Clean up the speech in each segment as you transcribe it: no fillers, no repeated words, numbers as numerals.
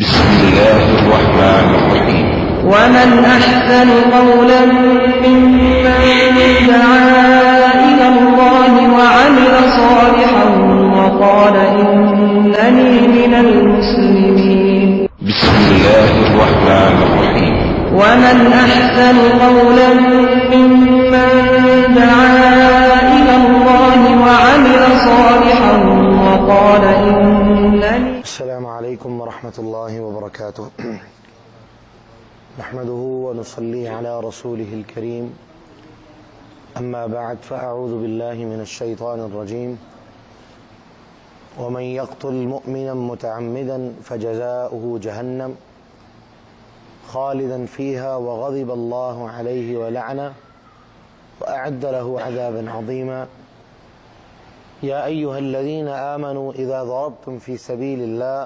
بسم الله الرحمن الرحيم. ومن أحسن قولا ممن دعا إلى الله وعمل صالحا وقال إنني من المسلمين. بسم الله الرحمن الرحيم. ومن أحسن قولا ممن دعا إلى الله وعمل صالحا وقال إنني. السلام عليكم ورحمة الله وبركاته. نحمده ونصلي على رسوله الكريم. أما بعد فأعوذ بالله من الشيطان الرجيم. ومن يقتل مؤمنا متعمدا فجزاؤه جهنم خالدا فيها وغضب الله عليه ولعنه وأعد له عذابا عظيما. يا أيها الذين آمنوا إذا ضربتم في سبيل الله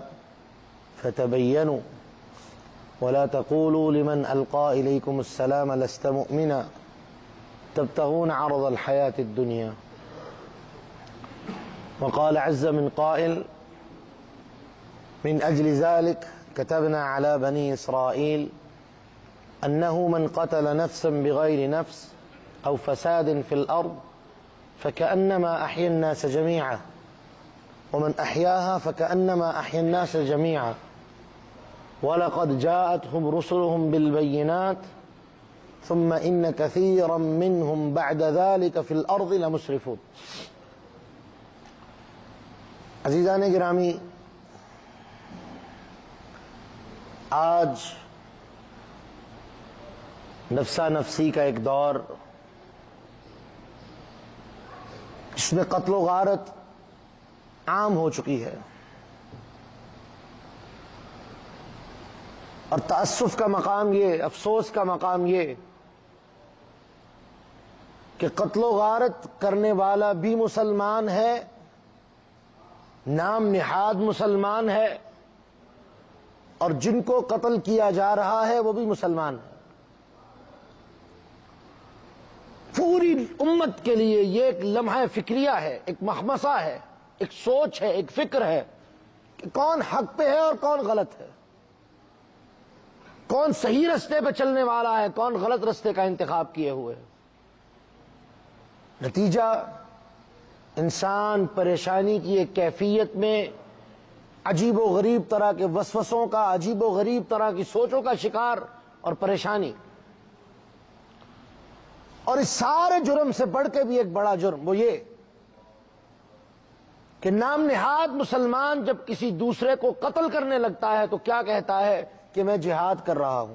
فتبينوا ولا تقولوا لمن ألقى إليكم السلام لست مؤمنا تبتغون عرض الحياة الدنيا. وقال عز من قائل: من أجل ذلك كتبنا على بني إسرائيل أنه من قتل نفسا بغير نفس أو فساد في الأرض فكأنما أحيا الناس جميعا ومن أحياها فكأنما أحيا الناس جميعا ولقد جاءتهم رسلهم بالبينات ثم إن كثيرا منهم بعد ذلك في الأرض لمسرفون. عزیزان گرامی، آج نفسا نفسی کا ایک دور جس میں قتل و غارت عام ہو چکی ہے، اور تأسف کا مقام یہ، افسوس کا مقام یہ کہ قتل و غارت کرنے والا بھی مسلمان ہے، نام نہاد مسلمان ہے، اور جن کو قتل کیا جا رہا ہے وہ بھی مسلمان ہے۔ پوری امت کے لیے یہ ایک لمحہ فکریہ ہے، ایک مخمصہ ہے، ایک سوچ ہے، ایک فکر ہے کہ کون حق پہ ہے اور کون غلط ہے، کون صحیح رستے پہ چلنے والا ہے، کون غلط رستے کا انتخاب کیے ہوئے ہے۔ نتیجہ انسان پریشانی کی ایک کیفیت میں عجیب و غریب طرح کے وسوسوں کا، عجیب و غریب طرح کی سوچوں کا شکار اور پریشانی، اور اس سارے جرم سے بڑھ کے بھی ایک بڑا جرم وہ یہ کہ نام نہاد مسلمان جب کسی دوسرے کو قتل کرنے لگتا ہے تو کیا کہتا ہے کہ میں جہاد کر رہا ہوں۔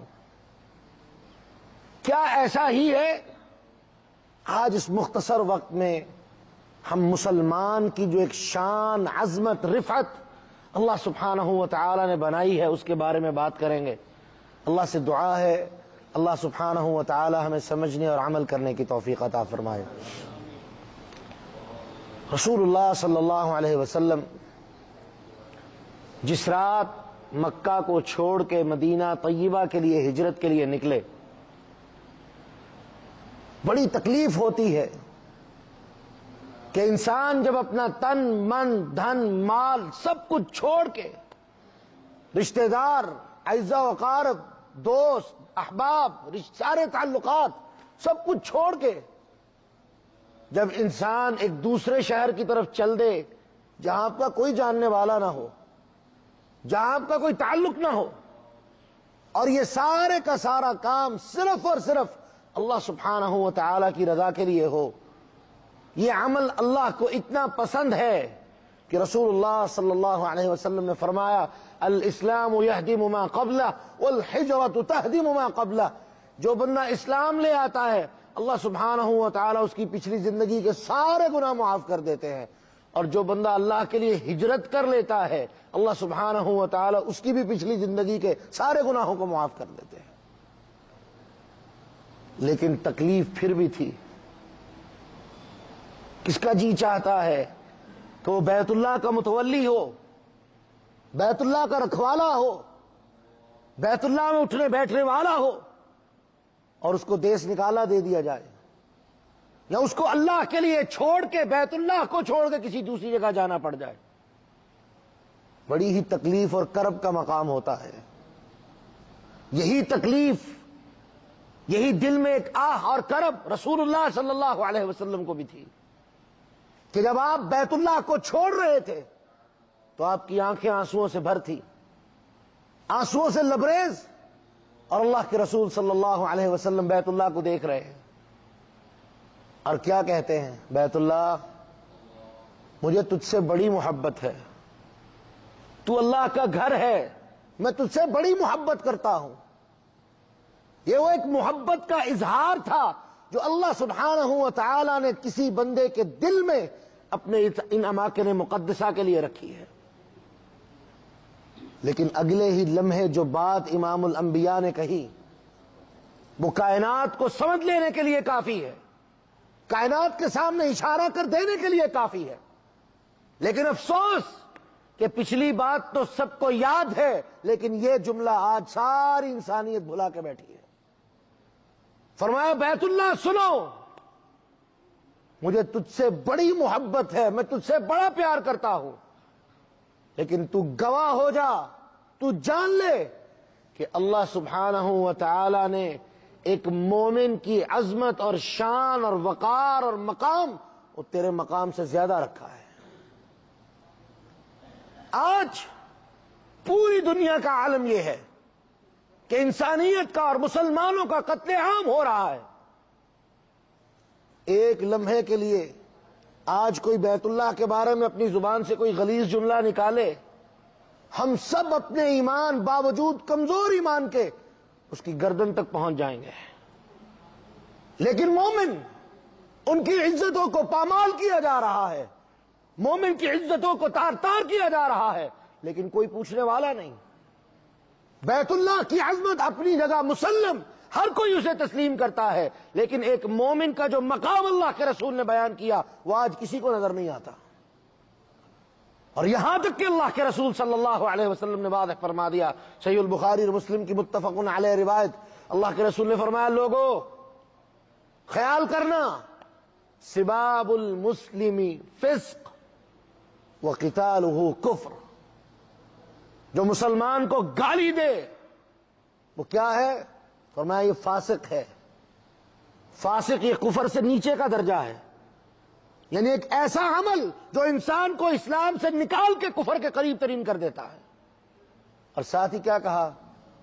کیا ایسا ہی ہے؟ آج اس مختصر وقت میں ہم مسلمان کی جو ایک شان، عظمت، رفعت اللہ سبحانہ و تعالی نے بنائی ہے اس کے بارے میں بات کریں گے۔ اللہ سے دعا ہے اللہ سبحانہ و تعالی ہمیں سمجھنے اور عمل کرنے کی توفیق عطا فرمائے۔ رسول اللہ صلی اللہ علیہ وسلم جس رات مکہ کو چھوڑ کے مدینہ طیبہ کے لیے ہجرت کے لیے نکلے، بڑی تکلیف ہوتی ہے کہ انسان جب اپنا تن، من، دھن، مال سب کچھ چھوڑ کے، رشتہ دار، اعزاء و اقارب، دوست، احباب، سارے تعلقات سب کچھ چھوڑ کے جب انسان ایک دوسرے شہر کی طرف چل دے جہاں آپ کا کوئی جاننے والا نہ ہو، جہاں آپ کا کوئی تعلق نہ ہو، اور یہ سارے کا سارا کام صرف اور صرف اللہ سبحانہ و تعالی کی رضا کے لیے ہو، یہ عمل اللہ کو اتنا پسند ہے کہ رسول اللہ صلی اللہ علیہ وسلم نے فرمایا: الاسلام یہدم ما قبلہ والحجرۃ تہدم ما قبلہ۔ جو بندہ اسلام لے آتا ہے اللہ سبحانہ و تعالی اس کی پچھلی زندگی کے سارے گناہ معاف کر دیتے ہیں، اور جو بندہ اللہ کے لیے ہجرت کر لیتا ہے اللہ سبحانہ و تعالی اس کی بھی پچھلی زندگی کے سارے گناہوں کو معاف کر دیتے ہیں۔ لیکن تکلیف پھر بھی تھی۔ کس کا جی چاہتا ہے کہ وہ بیت اللہ کا متولی ہو، بیت اللہ کا رکھوالا ہو، بیت اللہ میں اٹھنے بیٹھنے والا ہو، اور اس کو دیس نکالا دے دیا جائے، یا اس کو اللہ کے لیے چھوڑ کے، بیت اللہ کو چھوڑ کے کسی دوسری جگہ جانا پڑ جائے؟ بڑی ہی تکلیف اور کرب کا مقام ہوتا ہے. یہی تکلیف، یہی دل میں ایک آہ اور کرب رسول اللہ صلی اللہ علیہ وسلم کو بھی تھی کہ جب آپ بیت اللہ کو چھوڑ رہے تھے تو آپ کی آنکھیں آنسوؤں سے بھر تھی، آنسوؤں سے لبریز، اور اللہ کے رسول صلی اللہ علیہ وسلم بیت اللہ کو دیکھ رہے ہیں اور کیا کہتے ہیں؟ بیت اللہ، مجھے تجھ سے بڑی محبت ہے، تو اللہ کا گھر ہے، میں تجھ سے بڑی محبت کرتا ہوں. یہ وہ ایک محبت کا اظہار تھا جو اللہ سبحانہ و تعالی نے کسی بندے کے دل میں اپنے ان اماکن مقدسہ کے لیے رکھی ہے. لیکن اگلے ہی لمحے جو بات امام الانبیاء نے کہی وہ کائنات کو سمجھ لینے کے لیے کافی ہے، کائنات کے سامنے اشارہ کر دینے کے لیے کافی ہے. لیکن افسوس کہ پچھلی بات تو سب کو یاد ہے، لیکن یہ جملہ آج ساری انسانیت بھلا کے بیٹھی ہے. فرمایا بیت اللہ سنو، مجھے تجھ سے بڑی محبت ہے، میں تجھ سے بڑا پیار کرتا ہوں، لیکن تو گواہ ہو جا، تو جان لے کہ اللہ سبحانہ و تعالی نے ایک مومن کی عظمت اور شان اور وقار اور مقام وہ تیرے مقام سے زیادہ رکھا ہے. آج پوری دنیا کا عالم یہ ہے کہ انسانیت کا اور مسلمانوں کا قتل عام ہو رہا ہے. ایک لمحے کے لیے آج کوئی بیت اللہ کے بارے میں اپنی زبان سے کوئی غلیظ جملہ نکالے، ہم سب اپنے ایمان باوجود کمزور ایمان کے اس کی گردن تک پہنچ جائیں گے. لیکن مومن، ان کی عزتوں کو پامال کیا جا رہا ہے، مومن کی عزتوں کو تار تار کیا جا رہا ہے، لیکن کوئی پوچھنے والا نہیں. بیت اللہ کی عظمت اپنی جگہ مسلم، ہر کوئی اسے تسلیم کرتا ہے، لیکن ایک مومن کا جو مقام اللہ کے رسول نے بیان کیا وہ آج کسی کو نظر نہیں آتا. اور یہاں تک کہ اللہ کے رسول صلی اللہ علیہ وسلم نے واضح فرما دیا، صحیح البخاری اور مسلم کی متفق علیہ روایت، اللہ کے رسول نے فرمایا لوگو خیال کرنا، سباب المسلم فسق وقتالہ کفر، جو مسلمان کو گالی دے وہ کیا ہے؟ فرمایا یہ فاسق ہے. فاسق یہ کفر سے نیچے کا درجہ ہے، یعنی ایک ایسا عمل جو انسان کو اسلام سے نکال کے کفر کے قریب ترین کر دیتا ہے. اور ساتھ ہی کیا کہا؟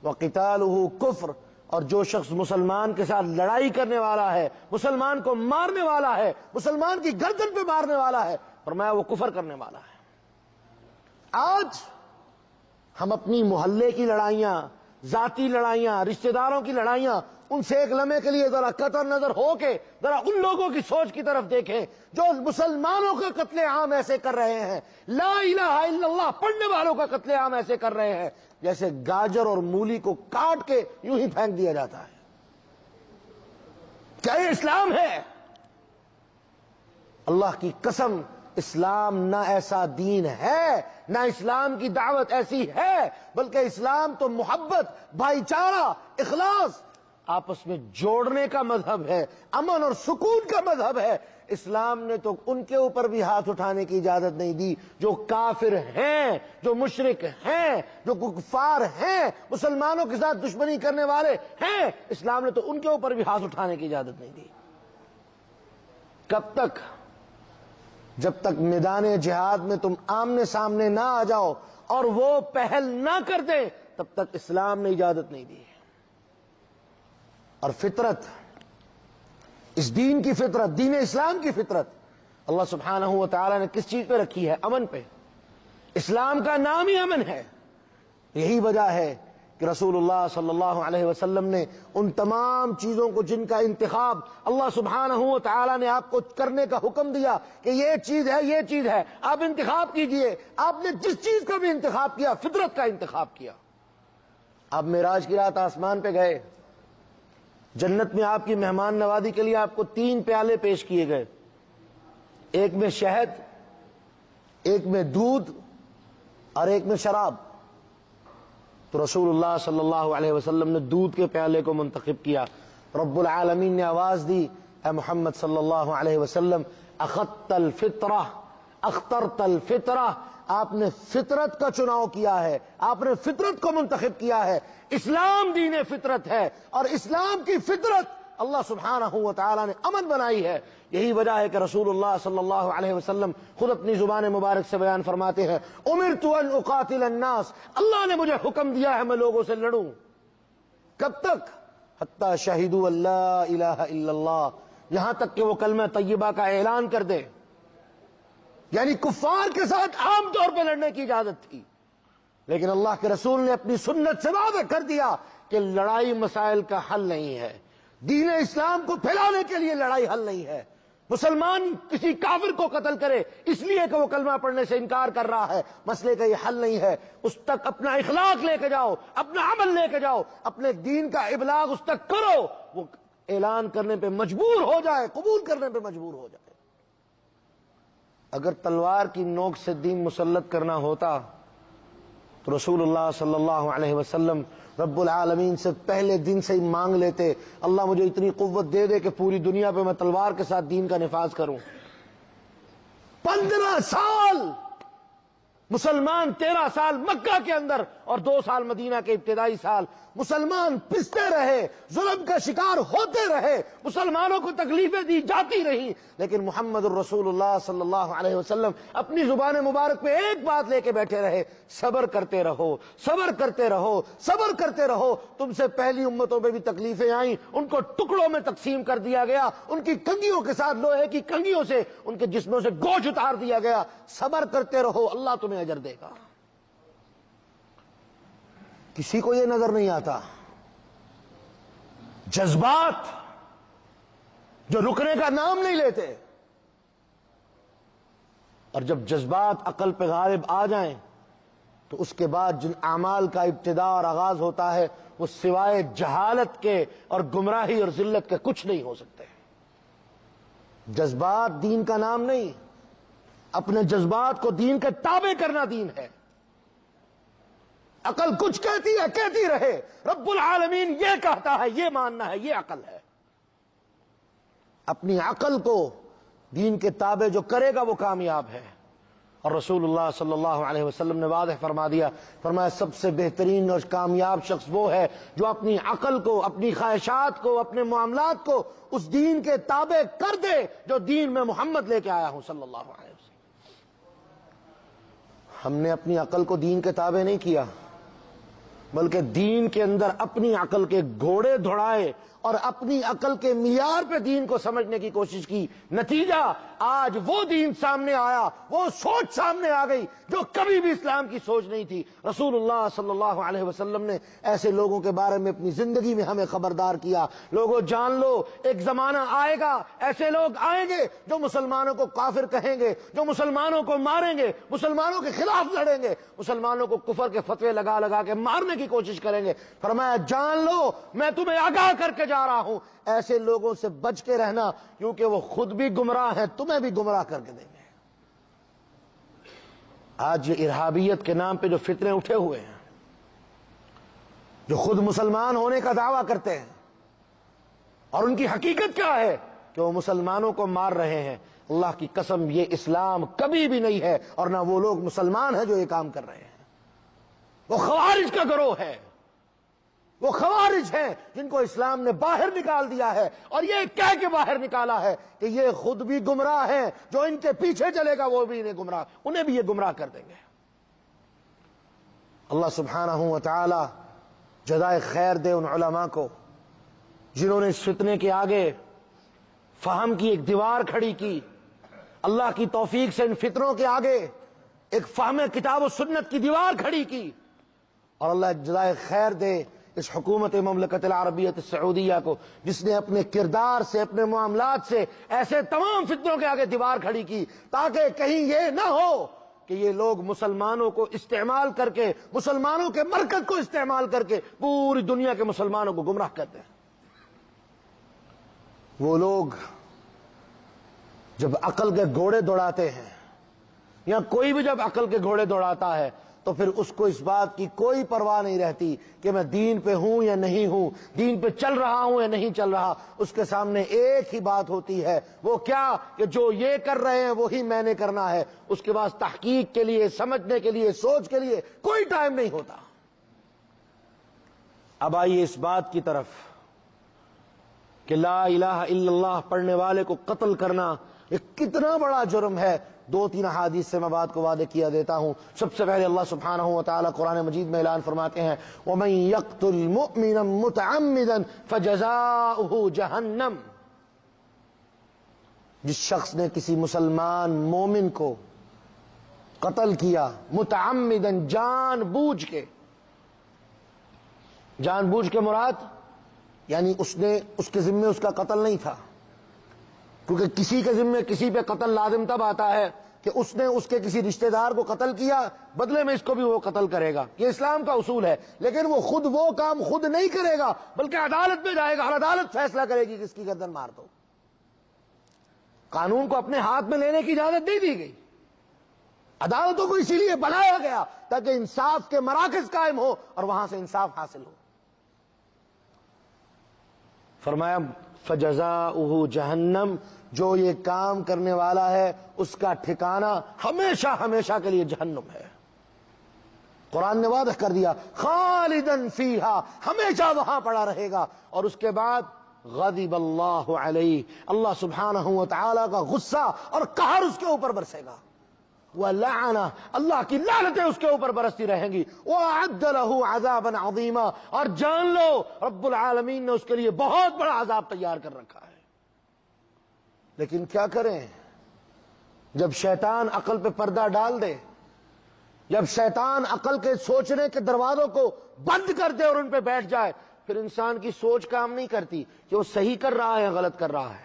وقتالہ کفر، اور جو شخص مسلمان کے ساتھ لڑائی کرنے والا ہے، مسلمان کو مارنے والا ہے، مسلمان کی گردن پہ مارنے والا ہے، فرمایا وہ کفر کرنے والا ہے. آج ہم اپنی محلے کی لڑائیاں، ذاتی لڑائیاں، رشتہ داروں کی لڑائیاں، ان سے ایک لمحے کے لیے ذرا قطع نظر ہو کے ذرا ان لوگوں کی سوچ کی طرف دیکھیں جو مسلمانوں کا قتل عام ایسے کر رہے ہیں، لا الہ الا اللہ پڑھنے والوں کا قتل عام ایسے کر رہے ہیں جیسے گاجر اور مولی کو کاٹ کے یوں ہی پھینک دیا جاتا ہے. کیا یہ اسلام ہے؟ اللہ کی قسم اسلام نہ ایسا دین ہے، نہ اسلام کی دعوت ایسی ہے، بلکہ اسلام تو محبت، بھائی چارہ، اخلاص، آپس میں جوڑنے کا مذہب ہے، امن اور سکون کا مذہب ہے. اسلام نے تو ان کے اوپر بھی ہاتھ اٹھانے کی اجازت نہیں دی جو کافر ہیں، جو مشرک ہیں، جو کفار ہیں، مسلمانوں کے ساتھ دشمنی کرنے والے ہیں. اسلام نے تو ان کے اوپر بھی ہاتھ اٹھانے کی اجازت نہیں دی. کب تک؟ جب تک میدان جہاد میں تم آمنے سامنے نہ آ جاؤ اور وہ پہل نہ کر دیں تب تک اسلام نے اجازت نہیں دی. اور فطرت، اس دین کی فطرت، دین اسلام کی فطرت اللہ سبحانہ و تعالی نے کس چیز پہ رکھی ہے؟ امن پہ. اسلام کا نام ہی امن ہے. یہی وجہ ہے کہ رسول اللہ صلی اللہ علیہ وسلم نے ان تمام چیزوں کو جن کا انتخاب اللہ سبحانہ و تعالی نے آپ کو کرنے کا حکم دیا کہ یہ چیز ہے، یہ چیز ہے، آپ انتخاب کیجئے. آپ نے جس چیز کا بھی انتخاب کیا فطرت کا انتخاب کیا. آپ معراج کی رات آسمان پہ گئے، جنت میں آپ کی مہمان نوازی کے لیے آپ کو 3 پیالے پیش کیے گئے، ایک میں شہد، ایک میں دودھ اور ایک میں شراب. تو رسول اللہ صلی اللہ علیہ وسلم نے دودھ کے پیالے کو منتخب کیا. رب العالمین نے آواز دی، اے محمد صلی اللہ علیہ وسلم، اخذت الفطرہ، اخترت الفطرہ، آپ نے فطرت کا چناؤ کیا ہے، آپ نے فطرت کو منتخب کیا ہے۔ اسلام دین فطرت ہے، اور اسلام کی فطرت اللہ سبحانہ و تعالیٰ نے امن بنائی ہے۔ یہی وجہ ہے کہ رسول اللہ صلی اللہ علیہ وسلم خود اپنی زبان مبارک سے بیان فرماتے ہیں، امرت ان اقاتل الناس، اللہ نے مجھے حکم دیا ہے میں لوگوں سے لڑوں۔ کب تک؟ حتی شہدوا لا الہ الا اللہ، یہاں تک کہ وہ کلمہ طیبہ کا اعلان کر دے۔ یعنی کفار کے ساتھ عام طور پہ لڑنے کی اجازت تھی، لیکن اللہ کے رسول نے اپنی سنت سے واضح کر دیا کہ لڑائی مسائل کا حل نہیں ہے، دین اسلام کو پھیلانے کے لیے لڑائی حل نہیں ہے۔ مسلمان کسی کافر کو قتل کرے اس لیے کہ وہ کلمہ پڑھنے سے انکار کر رہا ہے، مسئلے کا یہ حل نہیں ہے۔ اس تک اپنا اخلاق لے کے جاؤ، اپنا عمل لے کے جاؤ، اپنے دین کا ابلاغ اس تک کرو، وہ اعلان کرنے پہ مجبور ہو جائے، قبول کرنے پہ مجبور ہو جائے۔ اگر تلوار کی نوک سے دین مسلط کرنا ہوتا تو رسول اللہ صلی اللہ علیہ وسلم رب العالمین سے پہلے دن سے ہی مانگ لیتے، اللہ مجھے اتنی قوت دے دے کہ پوری دنیا پہ میں تلوار کے ساتھ دین کا نفاذ کروں۔ 15 سال مسلمان، 13 سال مکہ کے اندر اور 2 سال مدینہ کے ابتدائی سال مسلمان پستے رہے، ظلم کا شکار ہوتے رہے، مسلمانوں کو تکلیفیں دی جاتی رہیں، لیکن محمد الرسول اللہ صلی اللہ علیہ وسلم اپنی زبان مبارک پہ ایک بات لے کے بیٹھے رہے، صبر کرتے رہو، صبر کرتے رہو، صبر کرتے رہو۔ تم سے پہلی امتوں پہ بھی تکلیفیں آئیں، ان کو ٹکڑوں میں تقسیم کر دیا گیا، ان کی کنگھیوں کے ساتھ لوہے کی کنگھیوں سے ان کے جسموں سے گوشت اتار دیا گیا۔ صبر کرتے رہو، اللہ تمہیں اجر دے گا۔ کسی کو یہ نظر نہیں آتا، جذبات جو رکنے کا نام نہیں لیتے، اور جب جذبات عقل پہ غالب آ جائیں تو اس کے بعد جن اعمال کا ابتدا اور آغاز ہوتا ہے وہ سوائے جہالت کے اور گمراہی اور ذلت کے کچھ نہیں ہو سکتے۔ جذبات دین کا نام نہیں، اپنے جذبات کو دین کے تابع کرنا دین ہے۔ عقل کچھ کہتی ہے کہتی رہے، رب العالمین یہ کہتا ہے یہ ماننا ہے، یہ عقل ہے۔ اپنی عقل کو دین کے تابع جو کرے گا وہ کامیاب ہے۔ اور رسول اللہ صلی اللہ علیہ وسلم نے واضح فرما دیا، فرمایا سب سے بہترین اور کامیاب شخص وہ ہے جو اپنی عقل کو، اپنی خواہشات کو، اپنے معاملات کو اس دین کے تابع کر دے جو دین میں محمد لے کے آیا ہوں صلی اللہ علیہ وسلم۔ ہم نے اپنی عقل کو دین کے تابع نہیں کیا، بلکہ دین کے اندر اپنی عقل کے گھوڑے دوڑائے اور اپنی عقل کے معیار پہ دین کو سمجھنے کی کوشش کی۔ نتیجہ آج وہ دین سامنے آیا، وہ سوچ سامنے آ گئی جو کبھی بھی اسلام کی سوچ نہیں تھی۔ رسول اللہ صلی اللہ علیہ وسلم نے ایسے لوگوں کے بارے میں اپنی زندگی میں ہمیں خبردار کیا، لوگوں جان لو ایک زمانہ آئے گا، ایسے لوگ آئیں گے جو مسلمانوں کو کافر کہیں گے، جو مسلمانوں کو ماریں گے، مسلمانوں کے خلاف لڑیں گے، مسلمانوں کو کفر کے فتوے لگا لگا کے مارنے کی کوشش کریں گے۔ فرمایا جان لو میں تمہیں آگاہ کر کے جا رہا ہوں، ایسے لوگوں سے بچ کے رہنا، کیونکہ وہ خود بھی گمراہ ہیں، تمہیں بھی گمراہ کر کے دیں گے۔ آج یہ ارہابیت کے نام پہ جو فتنے اٹھے ہوئے ہیں، جو خود مسلمان ہونے کا دعویٰ کرتے ہیں، اور ان کی حقیقت کیا ہے کہ وہ مسلمانوں کو مار رہے ہیں، اللہ کی قسم یہ اسلام کبھی بھی نہیں ہے، اور نہ وہ لوگ مسلمان ہیں جو یہ کام کر رہے ہیں۔ وہ خوارج کا گروہ ہے، وہ خوارج ہیں جن کو اسلام نے باہر نکال دیا ہے، اور یہ کہہ کے باہر نکالا ہے کہ یہ خود بھی گمراہ ہیں، جو ان کے پیچھے چلے گا وہ بھی انہیں بھی یہ گمراہ کر دیں گے۔ اللہ سبحانہ و تعالی جزائے خیر دے ان علماء کو جنہوں نے اس فتنے کے آگے فہم کی ایک دیوار کھڑی کی، اللہ کی توفیق سے ان فتنوں کے آگے ایک فہم کتاب و سنت کی دیوار کھڑی کی، اور اللہ جزائے خیر دے اس حکومت مملکت العربیت السعودیہ کو جس نے اپنے کردار سے، اپنے معاملات سے ایسے تمام فتنوں کے آگے دیوار کھڑی کی، تاکہ کہیں یہ نہ ہو کہ یہ لوگ مسلمانوں کو استعمال کر کے، مسلمانوں کے مرکز کو استعمال کر کے پوری دنیا کے مسلمانوں کو گمراہ کرتے ہیں۔ وہ لوگ جب عقل کے گھوڑے دوڑاتے ہیں، یا کوئی بھی جب عقل کے گھوڑے دوڑاتا ہے تو پھر اس کو اس بات کی کوئی پرواہ نہیں رہتی کہ میں دین پہ ہوں یا نہیں ہوں، دین پہ چل رہا ہوں یا نہیں چل رہا۔ اس کے سامنے ایک ہی بات ہوتی ہے، وہ کیا کہ جو یہ کر رہے ہیں وہی میں نے کرنا ہے۔ اس کے بعد تحقیق کے لیے، سمجھنے کے لیے، سوچ کے لیے کوئی ٹائم نہیں ہوتا۔ اب آئیے اس بات کی طرف کہ لا الہ الا اللہ پڑھنے والے کو قتل کرنا یہ کتنا بڑا جرم ہے۔ 2-3 احادیث سے میں بات کو واضح کیا دیتا ہوں۔ سب سے پہلے اللہ سبحانہ و تعالیٰ قرآن مجید میں اعلان فرماتے ہیں وَمَن يَقْتُلْ مُؤْمِنًا مُتَعَمِّدًا فَجَزَاؤُهُ جَهَنَّمُ، جس شخص نے کسی مسلمان مومن کو قتل کیا متعمدن جان بوجھ کے، جان بوجھ کے مراد یعنی اس کے ذمے اس کا قتل نہیں تھا، کیونکہ کسی کے ذمے کسی پہ قتل لازم تب آتا ہے کہ اس نے اس کے کسی رشتہ دار کو قتل کیا، بدلے میں اس کو بھی وہ قتل کرے گا، یہ اسلام کا اصول ہے۔ لیکن وہ کام خود نہیں کرے گا بلکہ عدالت میں جائے گا، اور عدالت فیصلہ کرے گی کس کی گردن مار دو۔ قانون کو اپنے ہاتھ میں لینے کی اجازت نہیں دی گئی، عدالتوں کو اسی لیے بنایا گیا تاکہ انصاف کے مراکز قائم ہو اور وہاں سے انصاف حاصل ہو۔ فرمایا فجزاؤہ جہنم، جو یہ کام کرنے والا ہے اس کا ٹھکانہ ہمیشہ ہمیشہ کے لیے جہنم ہے۔ قرآن نے واضح کر دیا خالدن فیہا، ہمیشہ وہاں پڑا رہے گا۔ اور اس کے بعد غضب اللہ علیہ، اللہ سبحانہ و تعالی کا غصہ اور قہر اس کے اوپر برسے گا، وَلَعَنَ، اللہ کی لعنتیں اس کے اوپر برستی رہیں گی، وَأَعَدَّ لَهُ عَذَابًا عَظِيمًا، اور جان لو رب العالمین نے اس کے لیے بہت بڑا عذاب تیار کر رکھا ہے۔ لیکن کیا کریں جب شیطان عقل پہ پردہ ڈال دے، جب شیطان عقل کے سوچنے کے دروازوں کو بند کر دے اور ان پہ بیٹھ جائے، پھر انسان کی سوچ کام نہیں کرتی کہ وہ صحیح کر رہا ہے یا غلط کر رہا ہے۔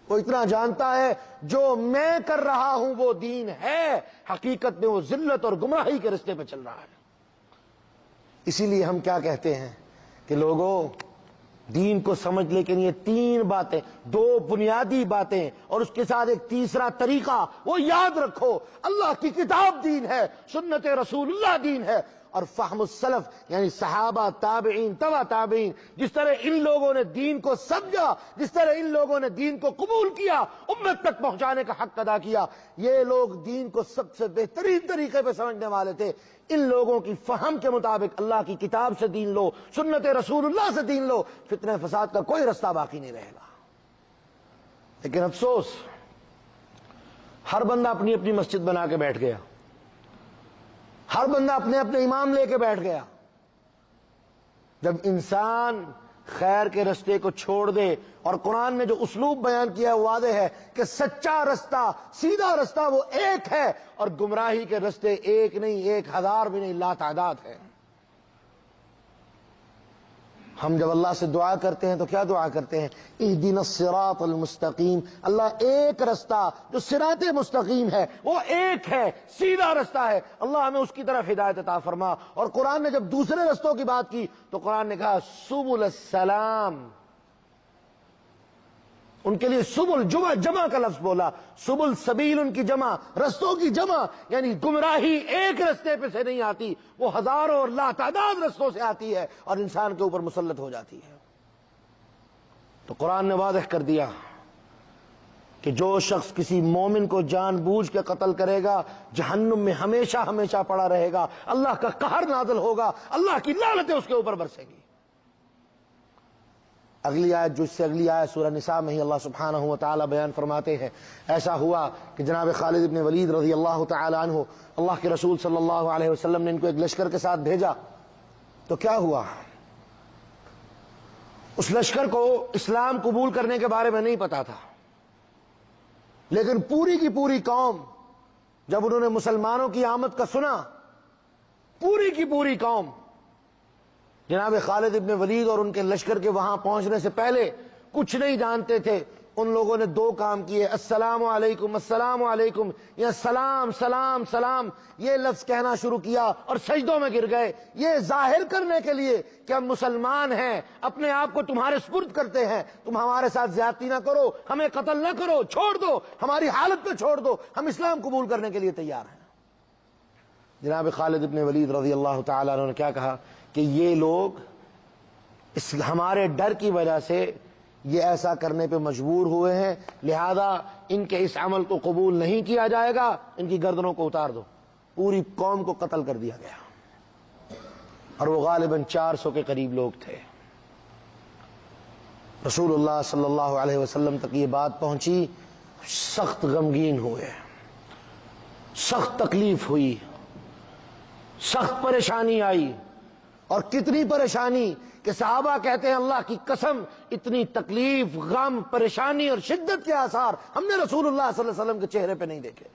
وہ اتنا جانتا ہے جو میں کر رہا ہوں وہ دین ہے، حقیقت میں وہ ذلت اور گمراہی کے رستے پہ چل رہا ہے۔ اسی لیے ہم کیا کہتے ہیں کہ لوگوں دین کو سمجھ، لیکن یہ 3 باتیں، 2 بنیادی باتیں اور اس کے ساتھ ایک تیسرا طریقہ وہ یاد رکھو۔ اللہ کی کتاب دین ہے، سنت رسول اللہ دین ہے، اور فہم السلف یعنی صحابہ، تابعین، تبع تابعین، جس طرح ان لوگوں نے دین کو سمجھا، جس طرح ان لوگوں نے دین کو قبول کیا، امت تک پہنچانے کا حق ادا کیا، یہ لوگ دین کو سب سے بہترین طریقے پہ سمجھنے والے تھے۔ ان لوگوں کی فہم کے مطابق اللہ کی کتاب سے دین لو، سنت رسول اللہ سے دین لو، فتنہ فساد کا کوئی رستہ باقی نہیں رہے گا۔ لیکن افسوس، ہر بندہ اپنی اپنی مسجد بنا کے بیٹھ گیا، ہر بندہ اپنے اپنے امام لے کے بیٹھ گیا۔ جب انسان خیر کے رستے کو چھوڑ دے، اور قرآن نے جو اسلوب بیان کیا ہے واضح ہے کہ سچا رستہ، سیدھا رستہ وہ ایک ہے، اور گمراہی کے رستے ایک نہیں، 1000 بھی نہیں، لاتعداد ہے۔ ہم جب اللہ سے دعا کرتے ہیں تو کیا دعا کرتے ہیں؟ اہدنا الصراط المستقیم، اللہ ایک رستہ جو صراط مستقیم ہے وہ ایک ہے، سیدھا رستہ ہے، اللہ ہمیں اس کی طرف ہدایت عطا فرما۔ اور قرآن نے جب دوسرے رستوں کی بات کی تو قرآن نے کہا سبل السلام، ان کے لیے سبل جمع کا لفظ بولا، سبل سبیل ان کی جمع، رستوں کی جمع، یعنی گمراہی ایک رستے پہ سے نہیں آتی، وہ ہزاروں اور لاتعداد رستوں سے آتی ہے اور انسان کے اوپر مسلط ہو جاتی ہے۔ تو قرآن نے واضح کر دیا کہ جو شخص کسی مومن کو جان بوجھ کے قتل کرے گا جہنم میں ہمیشہ ہمیشہ پڑا رہے گا، اللہ کا قہر نازل ہوگا، اللہ کی لعنتیں اس کے اوپر برسیں گی۔ اگلی آیت، جو اس سے اگلی آیت سورہ نساء میں ہی اللہ سبحانہ و تعالی بیان فرماتے ہیں، ایسا ہوا کہ جناب خالد بن ولید رضی اللہ تعالی عنہ، اللہ کے رسول صلی اللہ علیہ وسلم نے ان کو ایک لشکر کے ساتھ بھیجا، تو کیا ہوا؟ اس لشکر کو اسلام قبول کرنے کے بارے میں نہیں پتا تھا، لیکن پوری کی پوری قوم جب انہوں نے مسلمانوں کی آمد کا سنا، پوری کی پوری قوم جناب خالد ابن ولید اور ان کے لشکر کے وہاں پہنچنے سے پہلے کچھ نہیں جانتے تھے، ان لوگوں نے 2 کام کیے، السلام علیکم السلام علیکم، یا سلام سلام سلام، یہ لفظ کہنا شروع کیا اور سجدوں میں گر گئے، یہ ظاہر کرنے کے لیے کہ ہم مسلمان ہیں، اپنے آپ کو تمہارے سپرد کرتے ہیں، تم ہمارے ساتھ زیادتی نہ کرو، ہمیں قتل نہ کرو، چھوڑ دو، ہماری حالت پہ چھوڑ دو، ہم اسلام قبول کرنے کے لیے تیار ہیں۔ جناب خالد ابن ولید رضی اللہ تعالیٰ عنہ نے کیا کہا کہ یہ لوگ اس ہمارے ڈر کی وجہ سے یہ ایسا کرنے پہ مجبور ہوئے ہیں، لہذا ان کے اس عمل کو قبول نہیں کیا جائے گا، ان کی گردنوں کو اتار دو۔ پوری قوم کو قتل کر دیا گیا، اور وہ غالباً 400 کے قریب لوگ تھے۔ رسول اللہ صلی اللہ علیہ وسلم تک یہ بات پہنچی، سخت غمگین ہوئے، سخت تکلیف ہوئی، سخت پریشانی آئی، اور کتنی پریشانی کہ صحابہ کہتے ہیں اللہ کی قسم اتنی تکلیف، غم، پریشانی اور شدت کے آثار ہم نے رسول اللہ صلی اللہ علیہ وسلم کے چہرے پہ نہیں دیکھے۔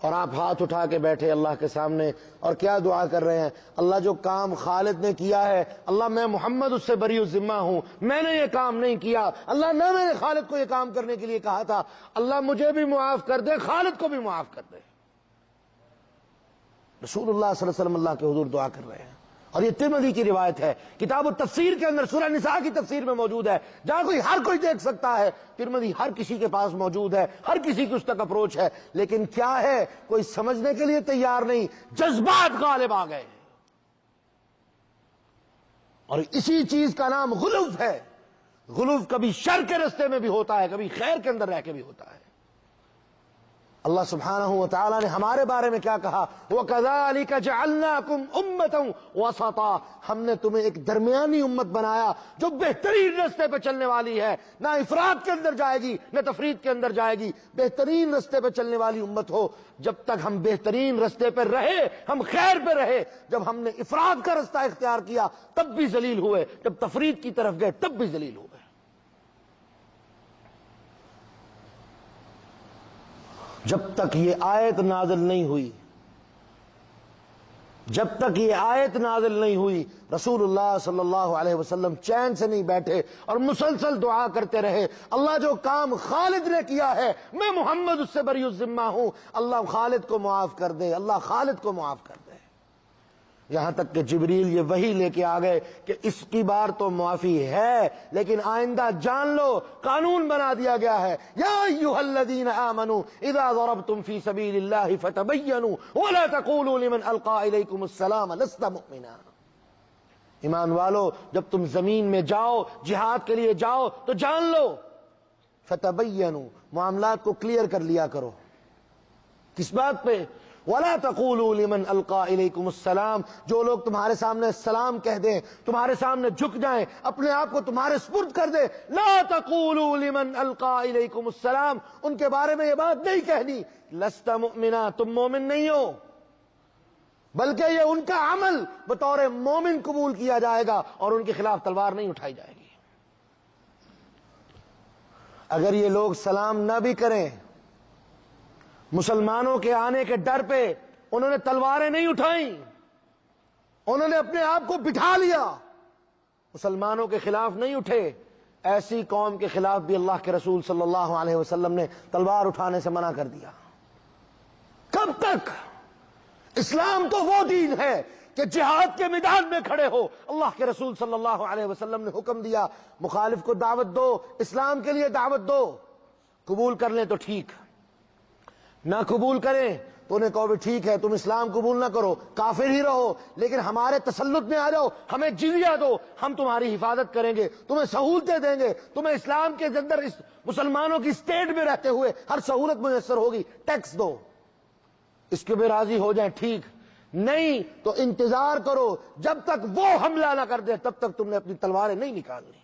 اور آپ ہاتھ اٹھا کے بیٹھے اللہ کے سامنے اور کیا دعا کر رہے ہیں، اللہ جو کام خالد نے کیا ہے، اللہ میں محمد اس سے بری الذمہ ہوں، میں نے یہ کام نہیں کیا، اللہ نہ میں نے خالد کو یہ کام کرنے کے لیے کہا تھا، اللہ مجھے بھی معاف کر دے، خالد کو بھی معاف کر دے۔ رسول اللہ صلی اللہ علیہ وسلم اللہ کے حضور دعا کر رہے ہیں، اور یہ ترمذی کی روایت ہے، کتاب التفسیر کے اندر سورہ نساء کی تفسیر میں موجود ہے، جہاں ہر کوئی دیکھ سکتا ہے، ترمذی ہر کسی کے پاس موجود ہے، ہر کسی کی اس تک اپروچ ہے، لیکن کیا ہے کوئی سمجھنے کے لیے تیار نہیں، جذبات غالب آ گئے، اور اسی چیز کا نام غلو ہے۔ غلو کبھی شر کے رستے میں بھی ہوتا ہے، کبھی خیر کے اندر رہ کے بھی ہوتا ہے۔ اللہ سبحانہ و تعالیٰ نے ہمارے بارے میں کیا کہا، وَكَذَلِكَ جَعَلْنَاكُمْ أُمَّةً وَسَطًا، ہم نے تمہیں ایک درمیانی امت بنایا جو بہترین رستے پہ چلنے والی ہے، نہ افراط کے اندر جائے گی نہ تفریط کے اندر جائے گی، بہترین رستے پہ چلنے والی امت ہو۔ جب تک ہم بہترین رستے پہ رہے، ہم خیر پہ رہے، جب ہم نے افراط کا رستہ اختیار کیا تب بھی ذلیل ہوئے، جب تفریط کی طرف گئے تب بھی ذلیل ہوئے۔ جب تک یہ آیت نازل نہیں ہوئی، جب تک یہ آیت نازل نہیں ہوئی، رسول اللہ صلی اللہ علیہ وسلم چین سے نہیں بیٹھے اور مسلسل دعا کرتے رہے، اللہ جو کام خالد نے کیا ہے میں محمد اس سے بری الذمہ ہوں، اللہ خالد کو معاف کر دے، اللہ خالد کو معاف کر دے۔ یہاں تک کہ جبریل یہ وحی لے کے آ گئے کہ اس کی بار تو معافی ہے، لیکن آئندہ جان لو قانون بنا دیا گیا ہے، یا ایھا الذین آمنوا اذا ضربتم فی سبیل اللہ فتبینوا ولا تقولوا لمن القى الیکم السلام لست مؤمنا۔ ایمان والو جب تم زمین میں جاؤ، جہاد کے لیے جاؤ تو جان لو، فتبینوا معاملات کو کلیئر کر لیا کرو۔ کس بات پہ؟ وَلَا تَقُولُوا لِمَنْ أَلْقَى إِلَيْكُمُ السَّلَامَ، جو لوگ تمہارے سامنے سلام کہہ دیں، تمہارے سامنے جھک جائیں، اپنے آپ کو تمہارے سپرد کر دیں، لَا تَقُولُوا لِمَنْ أَلْقَى إِلَيْكُمُ السَّلَامَ، ان کے بارے میں یہ بات نہیں کہنی لَسْتَ مُؤْمِنًا، تم مومن نہیں ہو، بلکہ یہ ان کا عمل بطور مومن قبول کیا جائے گا اور ان کے خلاف تلوار نہیں اٹھائی جائے گی۔ اگر یہ لوگ سلام نہ بھی کریں، مسلمانوں کے آنے کے ڈر پہ انہوں نے تلواریں نہیں اٹھائیں، انہوں نے اپنے آپ کو بٹھا لیا، مسلمانوں کے خلاف نہیں اٹھے، ایسی قوم کے خلاف بھی اللہ کے رسول صلی اللہ علیہ وسلم نے تلوار اٹھانے سے منع کر دیا۔ کب تک؟ اسلام تو وہ دین ہے کہ جہاد کے میدان میں کھڑے ہو، اللہ کے رسول صلی اللہ علیہ وسلم نے حکم دیا مخالف کو دعوت دو، اسلام کے لیے دعوت دو، قبول کر لیں تو ٹھیک، نہ قبول کریں تو انہیں کہو بھی ٹھیک ہے تم اسلام قبول نہ کرو، کافر ہی رہو، لیکن ہمارے تسلط میں آ جاؤ، ہمیں جزیہ دو، ہم تمہاری حفاظت کریں گے، تمہیں سہولتیں دیں گے، تمہیں اسلام کے اندر اس مسلمانوں کی اسٹیٹ میں رہتے ہوئے ہر سہولت میسر ہوگی، ٹیکس دو، اس کے بھی راضی ہو جائیں ٹھیک، نہیں تو انتظار کرو جب تک وہ حملہ نہ کر دے تب تک تم نے اپنی تلواریں نہیں نکالنی۔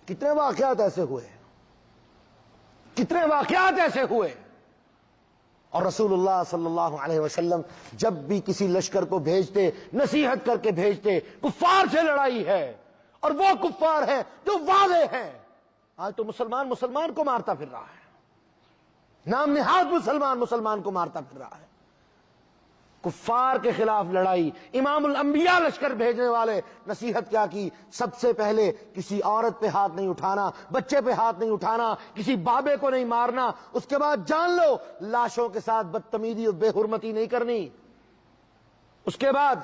کتنے واقعات ایسے ہوئے، کتنے واقعات ایسے ہوئے، اور رسول اللہ صلی اللہ علیہ وسلم جب بھی کسی لشکر کو بھیجتے نصیحت کر کے بھیجتے، کفار سے لڑائی ہے اور وہ کفار ہیں جو واضح ہیں۔ آج تو مسلمان کو مارتا پھر رہا ہے، نام نہاد مسلمان کو مارتا پھر رہا ہے۔ کفار کے خلاف لڑائی، امام الانبیاء لشکر بھیجنے والے نصیحت کیا کی؟ سب سے پہلے کسی عورت پہ ہاتھ نہیں اٹھانا، بچے پہ ہاتھ نہیں اٹھانا، کسی بابے کو نہیں مارنا، اس کے بعد جان لو لاشوں کے ساتھ بدتمیزی اور بے حرمتی نہیں کرنی، اس کے بعد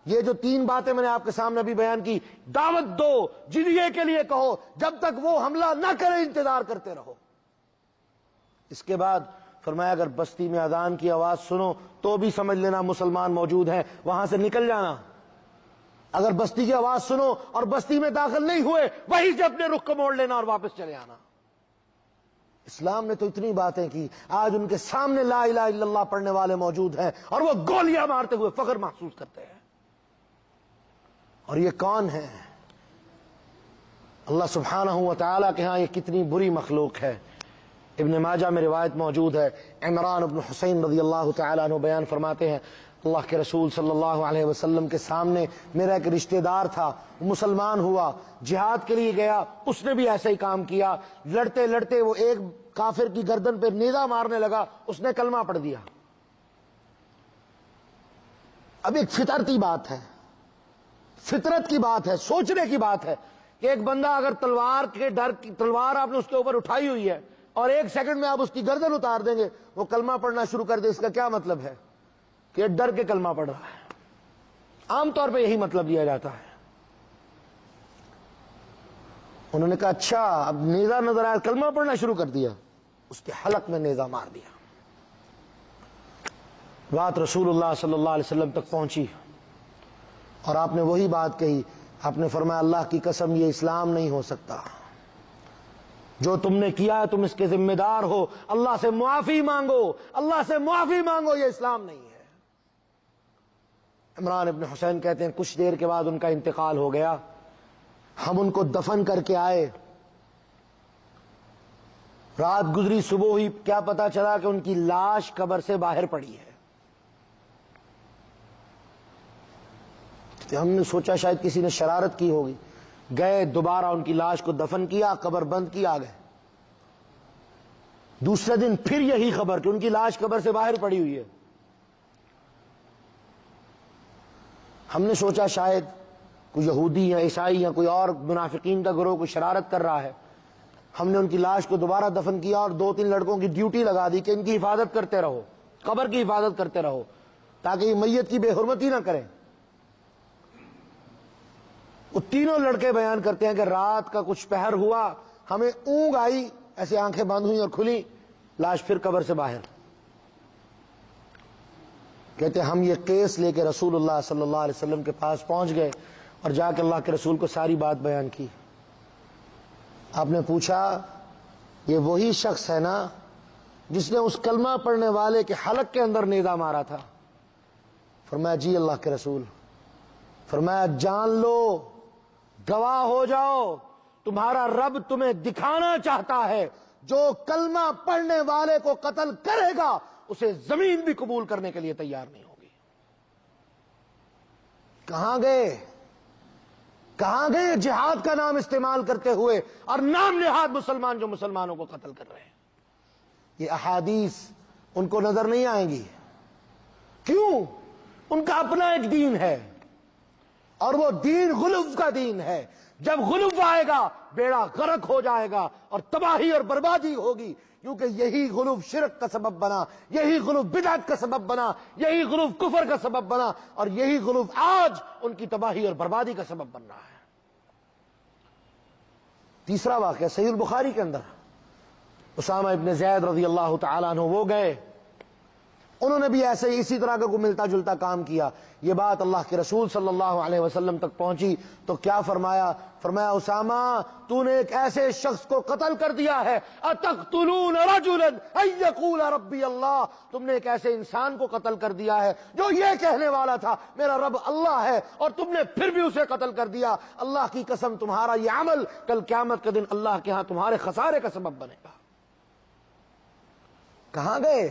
یہ جو 3 باتیں میں نے آپ کے سامنے بھی بیان کی، دعوت دو، جزیے کے لیے کہو، جب تک وہ حملہ نہ کرے انتظار کرتے رہو، اس کے بعد فرمایا اگر بستی میں اذان کی آواز سنو تو بھی سمجھ لینا مسلمان موجود ہیں، وہاں سے نکل جانا۔ اگر بستی کی آواز سنو اور بستی میں داخل نہیں ہوئے، وہیں سے اپنے رخ کو موڑ لینا اور واپس چلے آنا۔ اسلام نے تو اتنی باتیں کی، آج ان کے سامنے لا الہ الا اللہ پڑھنے والے موجود ہیں اور وہ گولیاں مارتے ہوئے فخر محسوس کرتے ہیں۔ اور یہ کون ہے؟ اللہ سبحانہ و تعالی کے ہاں یہ کتنی بری مخلوق ہے۔ ابن ماجہ میں روایت موجود ہے، عمران بن حسین رضی اللہ تعالیٰ عنہ بیان فرماتے ہیں اللہ کے رسول صلی اللہ علیہ وسلم کے سامنے میرا ایک رشتہ دار تھا، وہ مسلمان ہوا، جہاد کے لیے گیا، اس نے بھی ایسا ہی کام کیا، لڑتے لڑتے وہ ایک کافر کی گردن پہ نیزہ مارنے لگا، اس نے کلمہ پڑھ دیا۔ اب ایک فطرتی بات ہے، فطرت کی بات ہے، سوچنے کی بات ہے کہ ایک بندہ اگر تلوار کے ڈر کی تلوار آپ نے اس کے اوپر اٹھائی ہوئی ہے اور ایک سیکنڈ میں آپ اس کی گردن اتار دیں گے، وہ کلمہ پڑھنا شروع کر دے، اس کا کیا مطلب ہے؟ کہ ڈر کے کلمہ پڑھ رہا ہے۔ عام طور پہ یہی مطلب دیا جاتا ہے۔ انہوں نے کہا اچھا اب نیزہ نظر آیا، کلمہ پڑھنا شروع کر دیا، اس کے حلق میں نیزہ مار دیا۔ بات رسول اللہ صلی اللہ علیہ وسلم تک پہنچی اور آپ نے وہی بات کہی، آپ نے فرمایا اللہ کی قسم یہ اسلام نہیں ہو سکتا، جو تم نے کیا ہے تم اس کے ذمہ دار ہو، اللہ سے معافی مانگو، اللہ سے معافی مانگو، یہ اسلام نہیں ہے۔ عمران ابن حسین کہتے ہیں کچھ دیر کے بعد ان کا انتقال ہو گیا، ہم ان کو دفن کر کے آئے، رات گزری، صبح ہوئی، کیا پتا چلا کہ ان کی لاش قبر سے باہر پڑی ہے۔ ہم نے سوچا شاید کسی نے شرارت کی ہوگی، گئے دوبارہ ان کی لاش کو دفن کیا، قبر بند کی، آ گئے۔ دوسرے دن پھر یہی خبر کہ ان کی لاش قبر سے باہر پڑی ہوئی ہے۔ ہم نے سوچا شاید کوئی یہودی یا عیسائی یا کوئی اور منافقین کا گروہ کوئی شرارت کر رہا ہے۔ ہم نے ان کی لاش کو دوبارہ دفن کیا اور 2-3 لڑکوں کی ڈیوٹی لگا دی کہ ان کی حفاظت کرتے رہو، قبر کی حفاظت کرتے رہو تاکہ یہ میت کی بے حرمتی نہ کریں۔ وہ تینوں لڑکے بیان کرتے ہیں کہ رات کا کچھ پہر ہوا، ہمیں اونگ آئی، ایسے آنکھیں بند ہوئی اور کھلی، لاش پھر قبر سے باہر۔ کہتے ہم یہ کیس لے کے رسول اللہ صلی اللہ علیہ وسلم کے پاس پہنچ گئے اور جا کے اللہ کے رسول کو ساری بات بیان کی۔ آپ نے پوچھا یہ وہی شخص ہے نا جس نے اس کلمہ پڑھنے والے کے حلق کے اندر نیزہ مارا تھا؟ فرمایا جی اللہ کے رسول۔ فرمایا جان لو، گواہ ہو جاؤ، تمہارا رب تمہیں دکھانا چاہتا ہے جو کلمہ پڑھنے والے کو قتل کرے گا اسے زمین بھی قبول کرنے کے لیے تیار نہیں ہوگی۔ کہاں گئے جہاد کا نام استعمال کرتے ہوئے اور نام نہاد مسلمان جو مسلمانوں کو قتل کر رہے ہیں؟ یہ احادیث ان کو نظر نہیں آئیں گی، کیوں؟ ان کا اپنا ایک دین ہے اور وہ دین غلو کا دین ہے۔ جب غلو آئے گا بیڑا غرق ہو جائے گا اور تباہی اور بربادی ہوگی، کیونکہ یہی غلو شرک کا سبب بنا، یہی غلو بدعت کا سبب بنا، یہی غلو کفر کا سبب بنا، اور یہی غلو آج ان کی تباہی اور بربادی کا سبب بن رہا ہے۔ تیسرا واقعہ صحیح البخاری کے اندر، اسامہ ابن زید رضی اللہ تعالیٰ عنہ وہ گئے، انہوں نے بھی ایسے ہی اسی طرح کا کوئی ملتا جلتا کام کیا۔ یہ بات اللہ کے رسول صلی اللہ علیہ وسلم تک پہنچی تو کیا فرمایا؟ فرمایا اسامہ تو نے ایک ایسے شخص کو قتل کر دیا ہے، اتقتلون رجلا ان یقول ربی اللہ، تم نے ایک ایسے انسان کو قتل کر دیا ہے جو یہ کہنے والا تھا میرا رب اللہ ہے، اور تم نے پھر بھی اسے قتل کر دیا۔ اللہ کی قسم تمہارا یہ عمل کل قیامت کے دن اللہ کے ہاں تمہارے خسارے کا سبب بنے گا۔ کہاں گئے؟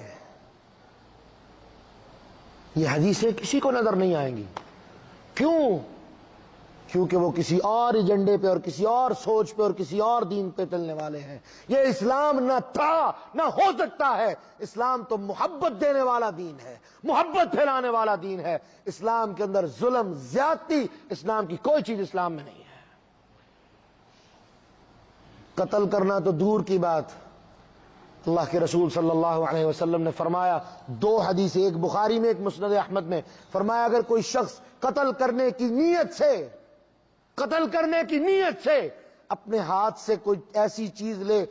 یہ حدیثیں کسی کو نظر نہیں آئیں گی، کیوں؟ کیونکہ وہ کسی اور ایجنڈے پہ اور کسی اور سوچ پہ اور کسی اور دین پہ چلنے والے ہیں۔ یہ اسلام نہ تھا نہ ہو سکتا ہے۔ اسلام تو محبت دینے والا دین ہے، محبت پھیلانے والا دین ہے۔ اسلام کے اندر ظلم، زیادتی، اسلام کی کوئی چیز اسلام میں نہیں ہے۔ قتل کرنا تو دور کی بات، اللہ کے رسول صلی اللہ علیہ وسلم نے فرمایا، 2 حدیث، ایک بخاری میں ایک مسند احمد میں، فرمایا اگر کوئی شخص قتل کرنے کی نیت سے اپنے ہاتھ سے کوئی ایسی چیز لے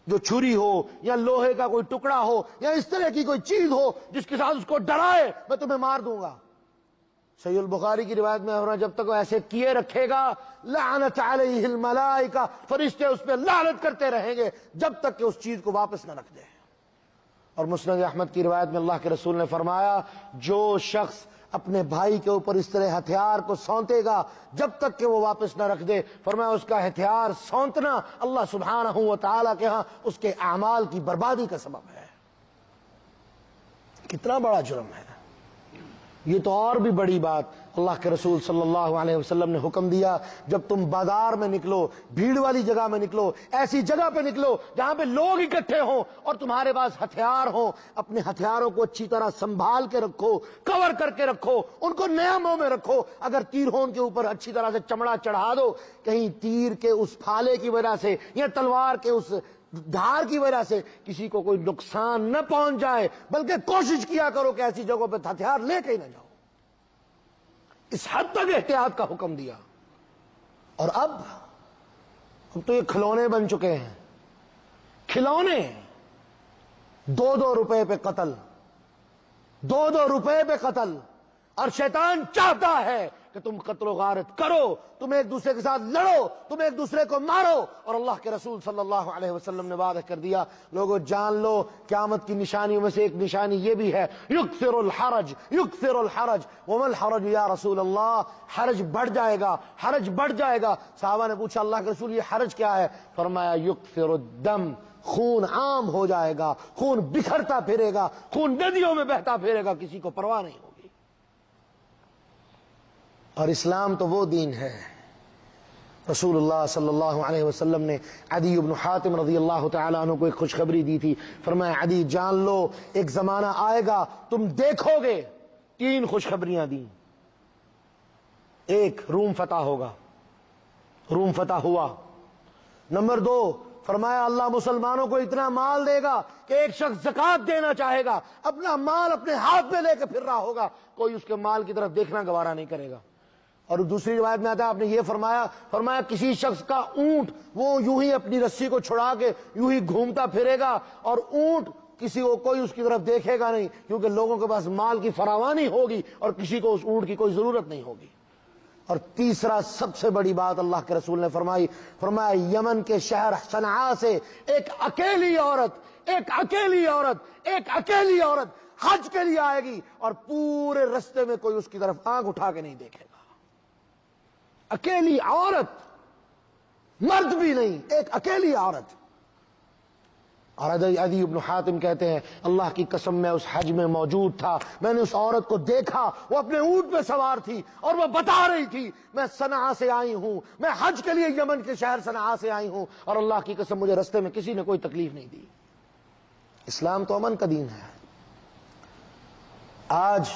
جو چھری ہو یا لوہے کا کوئی ٹکڑا ہو یا اس طرح کی کوئی چیز ہو جس کے ساتھ اس کو ڈرائے میں تمہیں مار دوں گا. صحیح البخاری کی روایت میں ہے جب تک وہ ایسے کیے رکھے گا لعنت علیہ الملائکہ، فرشتے اس پہ لعنت کرتے رہیں گے جب تک کہ اس چیز کو واپس نہ رکھ دے. اور مسند احمد کی روایت میں اللہ کے رسول نے فرمایا جو شخص اپنے بھائی کے اوپر اس طرح ہتھیار کو سونتے گا جب تک کہ وہ واپس نہ رکھ دے، فرمایا اس کا ہتھیار سونتنا اللہ سبحانہ و تعالی کے ہاں اس کے اعمال کی بربادی کا سبب ہے. کتنا بڑا جرم ہے یہ. تو اور بھی بڑی بات اللہ کے رسول صلی اللہ علیہ وسلم نے حکم دیا جب تم بازار میں نکلو، بھیڑ والی جگہ میں نکلو، ایسی جگہ پہ نکلو جہاں پہ لوگ اکٹھے ہوں اور تمہارے پاس ہتھیار ہوں، اپنے ہتھیاروں کو اچھی طرح سنبھال کے رکھو، کور کر کے رکھو، ان کو نیاموں میں رکھو. اگر تیر ہو ان کے اوپر اچھی طرح سے چمڑا چڑھا دو، کہیں تیر کے اس پھالے کی وجہ سے یا تلوار کے اس دھار کی وجہ سے کسی کو کوئی نقصان نہ پہنچ جائے، بلکہ کوشش کیا کرو کہ ایسی جگہوں پہ ہتھیار لے کے ہی نہ جاؤ. اس حد تک احتیاط کا حکم دیا. اور اب تو یہ کھلونے بن چکے ہیں، کھلونے. 2 روپے پہ قتل، 2 روپے پہ قتل. اور شیطان چاہتا ہے کہ تم قتل و غارت کرو، تم ایک دوسرے کے ساتھ لڑو، تم ایک دوسرے کو مارو. اور اللہ کے رسول صلی اللہ علیہ وسلم نے وعدہ کر دیا لوگوں جان لو قیامت کی نشانیوں میں سے ایک نشانی یہ بھی ہے یکثر الحرج، یکثر الحرج. وما الحرج یا رسول اللہ، حرج بڑھ جائے گا، حرج بڑھ جائے گا. صحابہ نے پوچھا اللہ کے رسول یہ حرج کیا ہے؟ فرمایا یکثر الدم، خون عام ہو جائے گا، خون بکھرتا پھرے گا، خون ندیوں میں بہتا پھرے گا، کسی کو پرواہ نہیں ہوگی. اور اسلام تو وہ دین ہے. رسول اللہ صلی اللہ علیہ وسلم نے عدی بن حاتم رضی اللہ تعالیٰ عنہ کو ایک خوشخبری دی تھی. فرمایا عدی جان لو ایک زمانہ آئے گا تم دیکھو گے. 3 خوشخبریاں دیں. 1 روم فتح ہوگا، روم فتح ہوا. نمبر 2 فرمایا اللہ مسلمانوں کو اتنا مال دے گا کہ ایک شخص زکات دینا چاہے گا اپنا مال اپنے ہاتھ میں لے کے پھر رہا ہوگا، کوئی اس کے مال کی طرف دیکھنا گوارا نہیں کرے گا. اور دوسری روایت میں آتا ہے آپ نے یہ فرمایا کسی شخص کا اونٹ وہ یوں ہی اپنی رسی کو چھڑا کے یوں ہی گھومتا پھرے گا اور اونٹ کسی کو کوئی اس کی طرف دیکھے گا نہیں، کیونکہ لوگوں کے پاس مال کی فراوانی ہوگی اور کسی کو اس اونٹ کی کوئی ضرورت نہیں ہوگی. اور تیسرا سب سے بڑی بات اللہ کے رسول نے فرمایا یمن کے شہر صنعاء سے ایک اکیلی عورت حج کے لیے آئے گی اور پورے رستے میں کوئی اس کی طرف آنکھ اٹھا کے نہیں دیکھے گا. اکیلی عورت، مرد بھی نہیں، ایک اکیلی عورت. اور عدی بن حاتم کہتے ہیں اللہ کی قسم میں اس حج میں موجود تھا، میں نے اس عورت کو دیکھا، وہ اپنے اونٹ پہ سوار تھی اور وہ بتا رہی تھی میں صنعاء سے آئی ہوں، میں حج کے لیے یمن کے شہر صنعاء سے آئی ہوں، اور اللہ کی قسم مجھے رستے میں کسی نے کوئی تکلیف نہیں دی. اسلام تو امن کا دین ہے. آج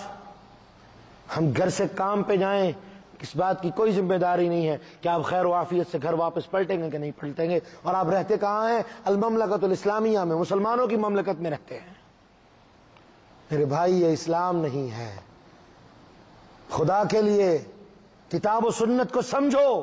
ہم گھر سے کام پہ جائیں اس بات کی کوئی ذمہ داری نہیں ہے کہ آپ خیر و عافیت سے گھر واپس پلٹیں گے کہ نہیں پلٹیں گے. اور آپ رہتے کہاں ہیں؟ المملکت الاسلامیہ میں، مسلمانوں کی مملکت میں رہتے ہیں. میرے بھائی یہ اسلام نہیں ہے. خدا کے لیے کتاب و سنت کو سمجھو،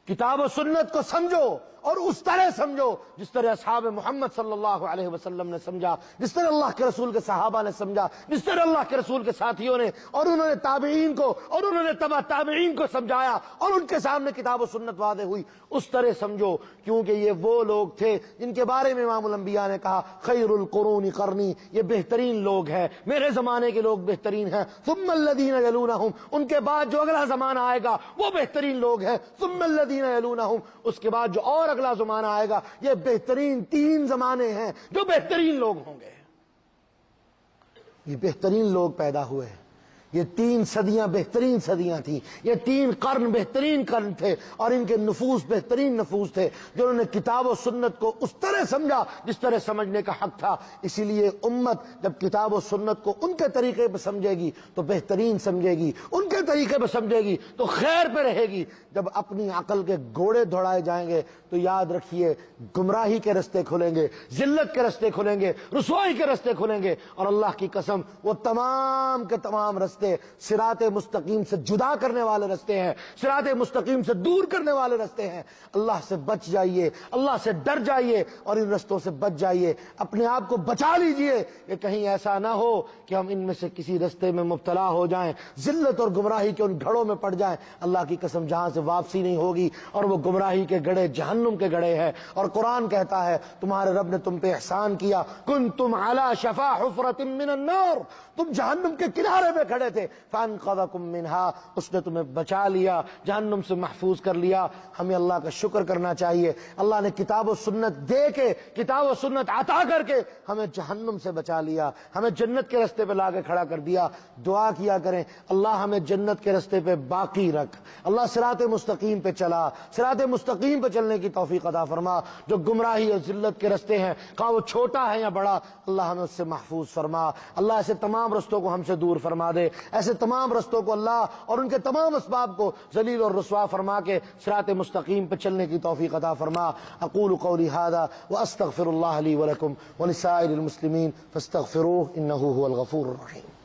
کتاب و سنت کو سمجھو اور اس طرح سمجھو جس طرح اصحاب محمد صلی اللہ علیہ وسلم نے سمجھا، جس طرح اللہ کے رسول کے صحابہ نے سمجھا، جس طرح اللہ کے رسول کے ساتھیوں نے اور انہوں نے تابعین کو اور انہوں نے تبع تابعین کو سمجھایا اور ان کے سامنے کتاب و سنت واضح ہوئی، اس طرح سمجھو. کیونکہ یہ وہ لوگ تھے جن کے بارے میں امام الانبیاء نے کہا خیر القرون قرنی، یہ بہترین لوگ ہیں، میرے زمانے کے لوگ بہترین ہیں. ثم الذین یلونہم، ان کے بعد جو اگلا زمانہ آئے گا وہ بہترین لوگ ہیں. ثم الذین یلونہم، اس کے بعد جو اور اگلا زمانہ آئے گا یہ بہترین 3 زمانے ہیں جو بہترین لوگ ہوں گے. یہ بہترین لوگ پیدا ہوئے، یہ 3 صدیاں بہترین صدیاں تھیں، یہ 3 قرن بہترین قرن تھے اور ان کے نفوس بہترین نفوس تھے جنہوں نے کتاب و سنت کو اس طرح سمجھا جس طرح سمجھنے کا حق تھا. اسی لیے امت جب کتاب و سنت کو ان کے طریقے پہ سمجھے گی تو بہترین سمجھے گی، ان کے طریقے پہ سمجھے گی تو خیر پہ رہے گی. جب اپنی عقل کے گھوڑے دوڑائے جائیں گے تو یاد رکھیے گمراہی کے رستے کھلیں گے، ذلت کے رستے کھلیں گے، رسوائی کے رستے کھلیں گے. اور اللہ کی قسم وہ تمام کے تمام رستے رستے صراط مستقیم سے جدا کرنے والے رستے ہیں، صراط مستقیم سے دور کرنے والے رستے ہیں۔ اللہ سے بچ جائیے، اللہ سے ڈر جائیے اور ان رستوں سے بچ جائیے، اپنے آپ کو بچا لیجئے کہ کہیں ایسا نہ ہو کہ ہم ان میں سے کسی رستے میں مبتلا ہو جائیں، ذلت اور گمراہی کے ان گھڑوں میں پڑ جائیں۔ اللہ کی قسم جہاں سے واپسی نہیں ہوگی اور وہ گمراہی کے گڑھے جہنم کے گڑھے ہیں۔ اور قرآن کہتا ہے تمہارے رب نے تم پہ احسان کیا، کنتم علی شفا حفرۃ من النار، تم جہنم کے کنارے پہ کھڑے تھے، فانقذکم منہا، اس نے تمہیں بچا لیا، جہنم سے محفوظ کر لیا۔ ہمیں اللہ کا شکر کرنا چاہیے، اللہ نے کتاب و سنت دے کے، کتاب و سنت عطا کر کے ہمیں جہنم سے بچا لیا، ہمیں جنت کے رستے پہ لا کے کھڑا کر دیا۔ دعا کیا کریں اللہ ہمیں جنت کے رستے پہ باقی رکھ، اللہ صراط مستقیم پہ چلا، صراط مستقیم پہ چلنے کی توفیق عطا فرما۔ جو گمراہی اور ذلت کے رستے ہیں خواہ وہ چھوٹا ہے یا بڑا، اللہ ہمیں اس سے محفوظ فرما۔ اللہ ایسے تمام رستوں کو ہم سے دور فرما دے، ایسے تمام رستوں کو اللہ اور ان کے تمام اسباب کو ذلیل اور رسوا فرما کے صراط مستقیم پہ چلنے کی توفیق عطا فرما۔ اقول قولی ھذا واستغفر اللہ لی ولکم ولسائر المسلمین فاستغفروہ انہ ھو الغفور الرحیم۔